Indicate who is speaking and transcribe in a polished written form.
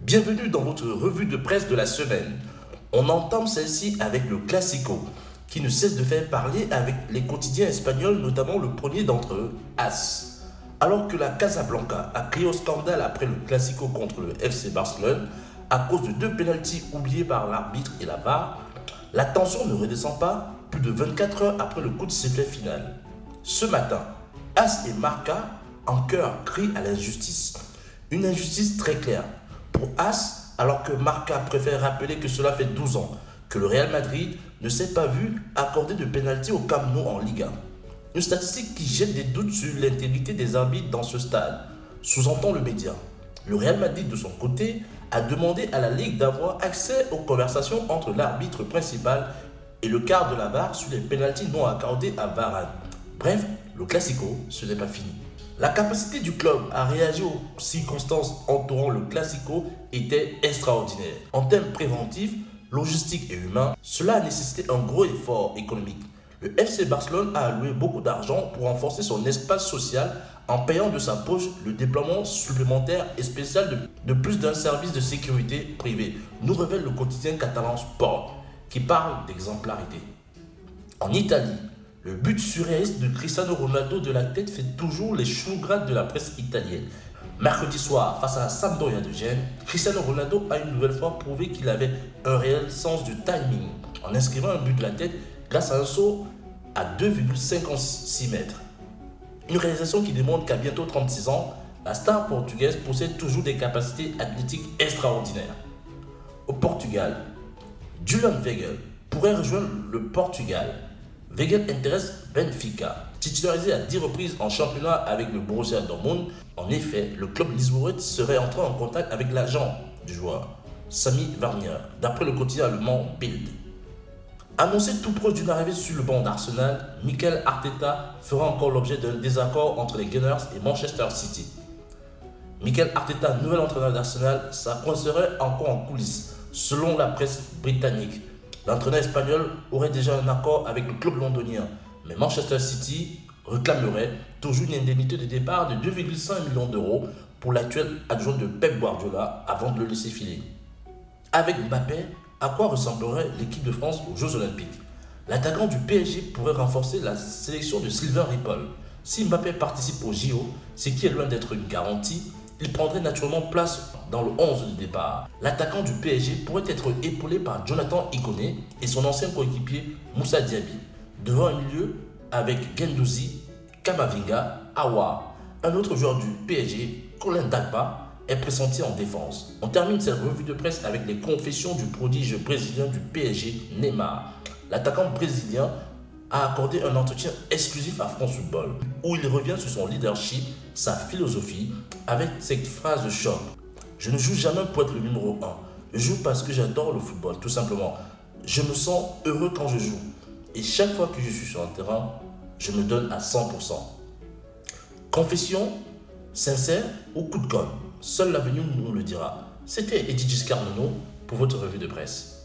Speaker 1: Bienvenue dans votre revue de presse de la semaine. On entame celle-ci avec le Classico, qui ne cesse de faire parler avec les quotidiens espagnols, notamment le premier d'entre eux, AS. Alors que la Casablanca a crié au scandale après le Classico contre le FC Barcelone, à cause de 2 pénaltys oubliés par l'arbitre et la VAR, la tension ne redescend pas plus de 24 heures après le coup de sifflet final. Ce matin, AS et Marca, en chœur, crient à l'injustice. Une injustice très claire. Pour AS, alors que Marca préfère rappeler que cela fait 12 ans que le Real Madrid ne s'est pas vu accorder de pénalty au Camp Nou en Liga. Une statistique qui jette des doutes sur l'intégrité des arbitres dans ce stade, sous-entend le média. Le Real Madrid, de son côté, a demandé à la Ligue d'avoir accès aux conversations entre l'arbitre principal et le quart de la VAR sur les pénaltys non accordés à Varane. Bref, le Classico, ce n'est pas fini. La capacité du club à réagir aux circonstances entourant le Classico était extraordinaire. En termes préventifs, logistiques et humains, cela a nécessité un gros effort économique. Le FC Barcelone a alloué beaucoup d'argent pour renforcer son espace social en payant de sa poche le déploiement supplémentaire et spécial de plus d'un service de sécurité privé, nous révèle le quotidien catalan Sport, qui parle d'exemplarité. En Italie, le but surréaliste de Cristiano Ronaldo de la tête fait toujours les choux gras de la presse italienne. Mercredi soir, face à la Sampdoria de Gênes, Cristiano Ronaldo a une nouvelle fois prouvé qu'il avait un réel sens du timing en inscrivant un but de la tête grâce à un saut à 2,56 mètres. Une réalisation qui démontre qu'à bientôt 36 ans, la star portugaise possède toujours des capacités athlétiques extraordinaires. Au Portugal, Julian Weigl pourrait rejoindre le Portugal. Weigl intéresse Benfica, titularisé à 10 reprises en championnat avec le Borussia Dortmund. En effet, le club lisboète serait entré en contact avec l'agent du joueur, Sami Varnier, d'après le quotidien allemand Bild. Annoncé tout proche d'une arrivée sur le banc d'Arsenal, Mikel Arteta fera encore l'objet d'un désaccord entre les Gunners et Manchester City. Mikel Arteta, nouvel entraîneur d'Arsenal, ça coincerait encore en coulisses, selon la presse britannique. L'entraîneur espagnol aurait déjà un accord avec le club londonien, mais Manchester City réclamerait toujours une indemnité de départ de 2,5 millions d'euros pour l'actuel adjoint de Pep Guardiola avant de le laisser filer. Avec Mbappé, à quoi ressemblerait l'équipe de France aux Jeux Olympiques? L'attaquant du PSG pourrait renforcer la sélection de Sylvain Ripoll. Si Mbappé participe au JO, ce qui est loin d'être une garantie, il prendrait naturellement place dans le 11 de départ. L'attaquant du PSG pourrait être épaulé par Jonathan Iconé et son ancien coéquipier Moussa Diaby, devant un milieu avec Guendouzi, Kamavinga, Aouar. Un autre joueur du PSG, Colin Dagba, est pressenti en défense. On termine cette revue de presse avec les confessions du prodige brésilien du PSG, Neymar. L'attaquant brésilien a accordé un entretien exclusif à France Football, où il revient sur son leadership, sa philosophie, avec cette phrase de choc. Je ne joue jamais pour être le numéro 1. Je joue parce que j'adore le football, tout simplement. Je me sens heureux quand je joue. Et chaque fois que je suis sur un terrain, je me donne à 100%. Confession, sincère ou coup de com', seul l'avenir nous le dira. C'était Eddy Giscard Nono pour votre revue de presse.